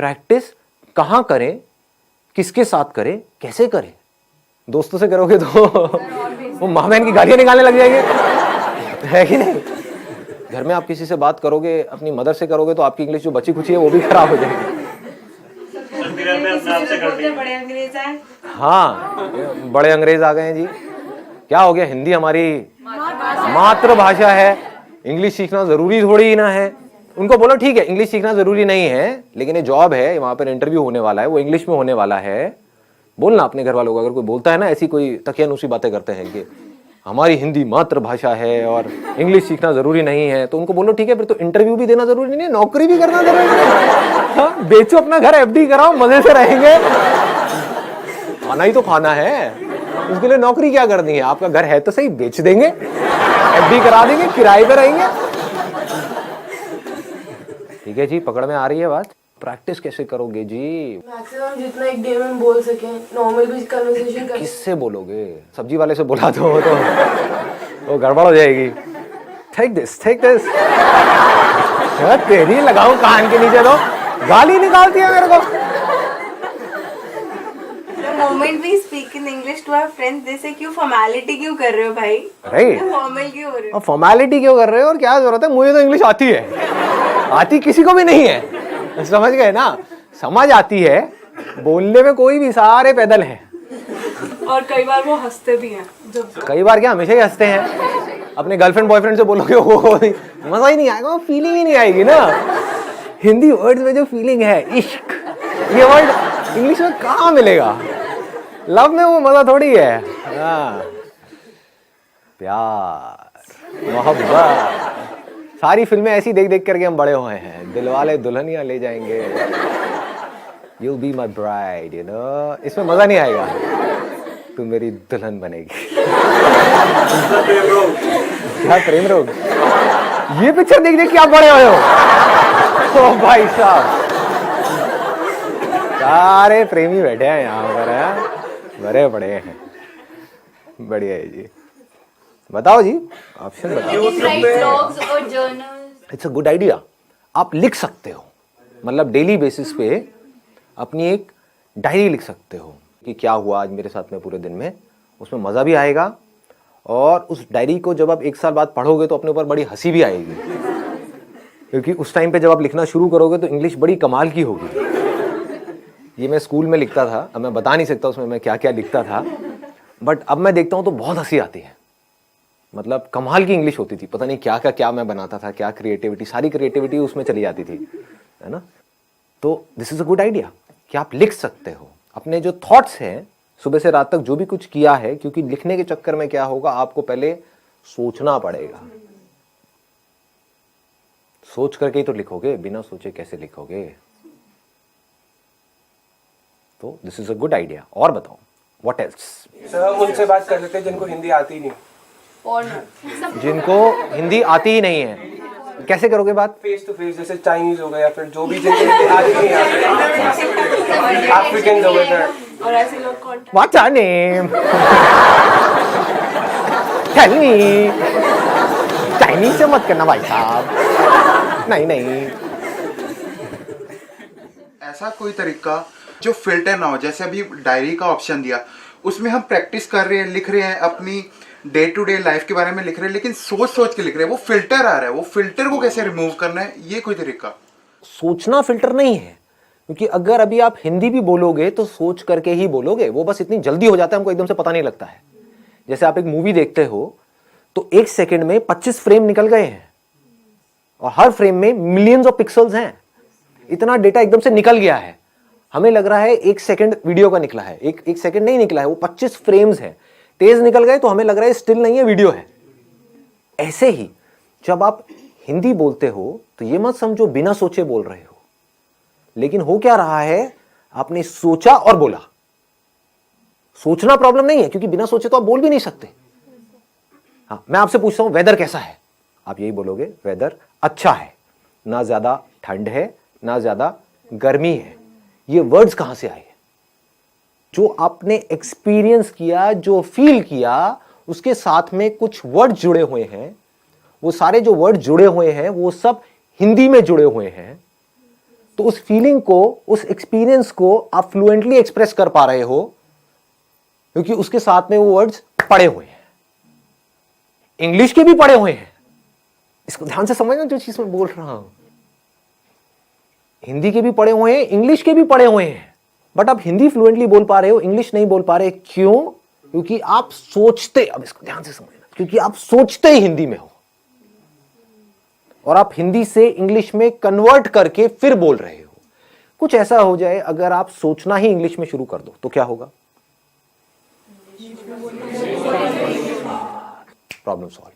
Practice कहाँ करें, किसके साथ करें, कैसे करें? दोस्तों से करोगे तो वो माँ बहन की गालियां निकालने लग जाएंगे, है कि नहीं? घर में आप किसी से बात करोगे, अपनी मदर से करोगे, तो आपकी इंग्लिश जो बची खुची है वो भी खराब हो जाएगी। बड़े अंग्रेज हैं। हाँ, बड़े अंग्रेज आ गए हैं जी। क्या हो गया, हिंदी हमारी मातृभाषा है, इंग्लिश सीखना जरूरी थोड़ी ही ना है। उनको बोलो ठीक है, इंग्लिश सीखना जरूरी नहीं है, लेकिन ये जॉब है, वहां पर इंटरव्यू होने वाला है, वो इंग्लिश में होने वाला है। बोलना अपने घर वालों को, अगर कोई बोलता है ना ऐसी कोई तकियानुसी बातें करते हैं कि हमारी हिंदी मातृभाषा है और इंग्लिश सीखना जरूरी नहीं है, तो उनको बोलो ठीक है, फिर तो इंटरव्यू भी देना जरूरी नहीं है, नौकरी भी करना जरूरी नहीं है। हाँ, बेचो अपना घर, एफडी कराओ, मजे से रहेंगे। खाना ही तो खाना है, उसके लिए नौकरी क्या करनी है? आपका घर है तो सही, बेच देंगे, एफडी करा देंगे, किराए पे रहेंगे। ठीक है जी, पकड़ में आ रही है बात? प्रैक्टिस कैसे करोगे जी? मैक्सिमम जितना एक डे में बोल सके, नॉर्मल भी कन्वर्सेशन कर। किससे बोलोगे? सब्जी वाले से बुला दो तो गड़बड़ हो जाएगी। Take this, take this. तेरी लगाऊं कान के नीचे, तो गाली निकालती है मेरे को। The moment we speak in English to our friends, they say क्यों फॉर्मेलिटी क्यों कर रहे हो भाई? राइट, फॉर्मल क्यों हो रहे हो? फॉर्मेलिटी क्यों कर रहे हो और क्या जरूरत है? मुझे तो इंग्लिश आती है, आती किसी को भी नहीं है, समझ गए ना? समझ आती है, बोलने में कोई भी, सारे पैदल हैं। और कई बार वो हंसते भी हैं। जब कई बार क्या, हमेशा ही हंसते हैं। अपने गर्लफ्रेंड बॉयफ्रेंड से बोलोगे वो मजा ही नहीं आएगा, वो फीलिंग ही नहीं आएगी ना। हिंदी वर्ड्स में जो फीलिंग है, इश्क, ये वर्ड इंग्लिश में कहाँ मिलेगा? लव में वो मजा थोड़ी है। हाँ, प्यार, मोहब्बत, सारी फिल्में ऐसी देख देख करके हम बड़े हुए हैं। दिलवाले दुल्हनिया ले जाएंगे, You'll be my bride, you know? इसमें मजा नहीं आएगा, तू मेरी दुल्हन बनेगी। क्या प्रेम रोग? ये पिक्चर देख देख के आप बड़े हुए हो। ओ भाई साहब, सारे प्रेमी बैठे हैं यहाँ पर, है बड़े बड़े हैं। बढ़िया है जी। बताओ जी, ऑप्शन बताओ। It's a good idea. आप लिख सकते हो, मतलब डेली बेसिस पे अपनी एक डायरी लिख सकते हो कि क्या हुआ आज मेरे साथ में पूरे दिन में। उसमें मज़ा भी आएगा, और उस डायरी को जब आप 1 साल बाद पढ़ोगे तो अपने ऊपर बड़ी हंसी भी आएगी, क्योंकि उस टाइम पे जब आप लिखना शुरू करोगे तो इंग्लिश बड़ी कमाल की होगी। ये मैं स्कूल में लिखता था, अब मैं बता नहीं सकता उसमें मैं क्या क्या लिखता था, बट अब मैं देखता हूँ तो बहुत हंसी आती है। मतलब कमाल की इंग्लिश होती थी, पता नहीं क्या क्या मैं बनाता था, क्या क्रिएटिविटी, सारी क्रिएटिविटी उसमें चली जाती थी, है ना? तो this is a good idea कि आप लिख सकते हो अपने जो थॉट्स हैं, सुबह से रात तक जो भी कुछ किया है, क्योंकि लिखने के चक्कर में क्या होगा, आपको पहले सोचना पड़ेगा। सोच करके ही तो लिखोगे, बिना सोचे कैसे लिखोगे? तो this is a good idea. और बताओ, व्हाट एल्स? सर, उनसे बात कर लेते हैं जिनको हिंदी आती नहीं। जिनको हिंदी आती ही नहीं है, कैसे करोगे बात? फेस टू फेस, जैसे चाइनीज हो गए या फिर जो भी जिनको हिंदी आती नहीं आती, अफ्रीकन हो गए सर। और ऐसे लोग contact. What's your name? Tell me. Chinese से मत करना भाई साहब, नहीं नहीं। ऐसा कोई तरीका जो फिल्टर ना हो, जैसे अभी डायरी का ऑप्शन दिया, उसमें हम प्रैक्टिस कर रहे हैं, लिख रहे हैं, अपनी डे टू डे लाइफ के बारे में लिख रहे हैं, लेकिन सोच सोच के लिख रहे हैं, वो फिल्टर आ रहा है, वो फिल्टर को कैसे रिमूव करना है, ये कोई तरीका? सोचना फिल्टर नहीं है, क्योंकि अगर अभी आप हिंदी भी बोलोगे तो सोच करके ही बोलोगे, वो बस इतनी जल्दी हो जाता है, हमको एकदम से पता नहीं लगता है। जैसे आप एक मूवी देखते हो तो 1 सेकंड में 25 फ्रेम निकल गए हैं, और हर फ्रेम में मिलियंस ऑफ पिक्सल्स हैं। इतना डेटा एकदम से निकल गया है, हमें लग रहा है 1 सेकंड वीडियो का निकला है, एक सेकंड नहीं निकला है, वो 25 फ्रेम्स है, तेज निकल गए तो हमें लग रहा है स्टिल नहीं है, वीडियो है। ऐसे ही जब आप हिंदी बोलते हो तो ये मत समझो बिना सोचे बोल रहे हो, लेकिन हो क्या रहा है, आपने सोचा और बोला। सोचना प्रॉब्लम नहीं है, क्योंकि बिना सोचे तो आप बोल भी नहीं सकते। हाँ, मैं आपसे पूछता हूं वेदर कैसा है, आप यही बोलोगे वेदर अच्छा है, ना ज्यादा ठंड है ना ज्यादा गर्मी है। ये वर्ड्स कहां से आए? जो आपने एक्सपीरियंस किया, जो फील किया, उसके साथ में कुछ वर्ड जुड़े हुए हैं। वो सारे जो वर्ड जुड़े हुए हैं वो सब हिंदी में जुड़े हुए हैं, तो उस फीलिंग को, उस एक्सपीरियंस को आप फ्लुएंटली एक्सप्रेस कर पा रहे हो क्योंकि उसके साथ में वो वर्ड्स पड़े हुए हैं। इंग्लिश के भी पड़े हुए हैं, इसको ध्यान से समझना जो चीज मैं बोल रहा हूं। हिंदी के भी पड़े हुए हैं, इंग्लिश के भी पड़े हुए हैं, बट आप हिंदी फ्लुएंटली बोल पा रहे हो, इंग्लिश नहीं बोल पा रहे। क्यों? क्योंकि आप सोचते, अब इसको ध्यान से समझना, क्योंकि आप सोचते ही हिंदी में हो और आप हिंदी से इंग्लिश में कन्वर्ट करके फिर बोल रहे हो। कुछ ऐसा हो जाए अगर आप सोचना ही इंग्लिश में शुरू कर दो तो क्या होगा? Problem solve.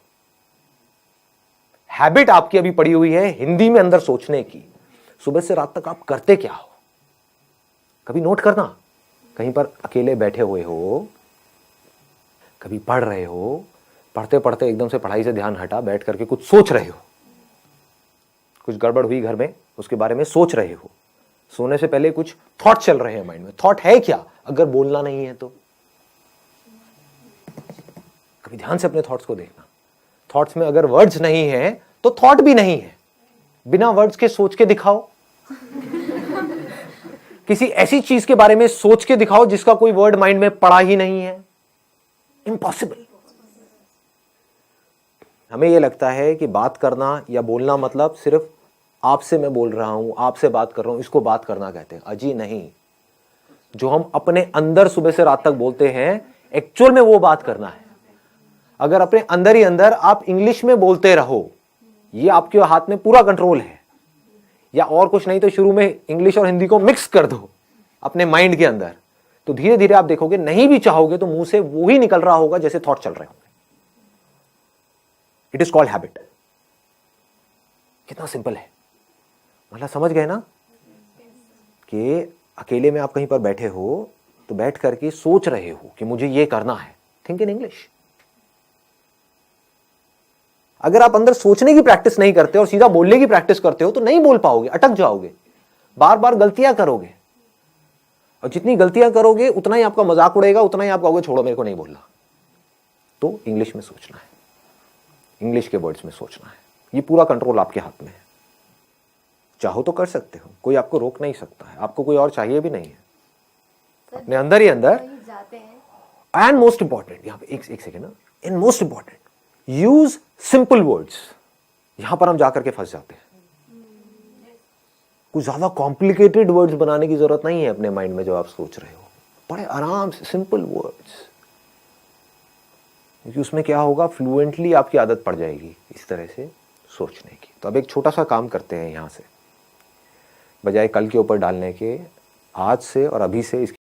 हैबिट आपकी अभी पड़ी हुई है हिंदी में अंदर सोचने की। सुबह से रात तक आप करते क्या हो? कभी नोट करना, कहीं पर अकेले बैठे हुए हो, कभी पढ़ रहे हो, पढ़ते पढ़ते एकदम से पढ़ाई से ध्यान हटा, बैठ करके कुछ सोच रहे हो, कुछ गड़बड़ हुई घर में, उसके बारे में सोच रहे हो, सोने से पहले कुछ थॉट चल रहे हैं माइंड में। थॉट है क्या अगर बोलना नहीं है तो? कभी ध्यान से अपने थॉट्स को देखना। थॉट्स में अगर वर्ड्स नहीं है तो थॉट भी नहीं है। बिना वर्ड्स के सोच के दिखाओ, किसी ऐसी चीज के बारे में सोच के दिखाओ जिसका कोई वर्ड माइंड में पड़ा ही नहीं है। इम्पॉसिबल। हमें यह लगता है कि बात करना या बोलना मतलब सिर्फ आपसे मैं बोल रहा हूं, आपसे बात कर रहा हूं, इसको बात करना कहते हैं। अजी नहीं, जो हम अपने अंदर सुबह से रात तक बोलते हैं एक्चुअल में वो बात करना है। अगर अपने अंदर ही अंदर आप इंग्लिश में बोलते रहो, ये आपके हाथ में पूरा कंट्रोल है, या और कुछ नहीं तो शुरू में इंग्लिश और हिंदी को मिक्स कर दो अपने माइंड के अंदर, तो धीरे धीरे आप देखोगे नहीं भी चाहोगे तो मुंह से वो ही निकल रहा होगा जैसे थॉट चल रहे होंगे। It is called habit. कितना सिंपल है, मतलब समझ गए ना कि अकेले में आप कहीं पर बैठे हो तो बैठ करके सोच रहे हो कि मुझे ये करना है। Think in English. अगर आप अंदर सोचने की प्रैक्टिस नहीं करते और सीधा बोलने की प्रैक्टिस करते हो तो नहीं बोल पाओगे, अटक जाओगे, बार बार गलतियां करोगे, और जितनी गलतियां करोगे उतना ही आपका मजाक उड़ेगा, उतना ही आप कहोगे छोड़ो मेरे को नहीं बोलना। तो इंग्लिश में सोचना है, इंग्लिश के वर्ड्स में सोचना है। ये पूरा कंट्रोल आपके हाथ में है। चाहो तो कर सकते हो, कोई आपको रोक नहीं सकता है, आपको कोई और चाहिए भी नहीं है। अपने अंदर ही अंदर। एंड मोस्ट इंपॉर्टेंट, यहां पे एक सेकेंड ना, in most important, use simple words. यहां पर हम जाकर के फंस जाते हैं। कुछ ज्यादा कॉम्प्लिकेटेड वर्ड्स बनाने की जरूरत नहीं है अपने माइंड में जब आप सोच रहे हो। बड़े आराम से सिंपल वर्ड्स, क्योंकि उसमें क्या होगा, फ्लुएंटली आपकी आदत पड़ जाएगी इस तरह से सोचने की। तो अब एक छोटा सा काम करते हैं, यहां से बजाय कल के ऊपर डालने के, आज से और अभी से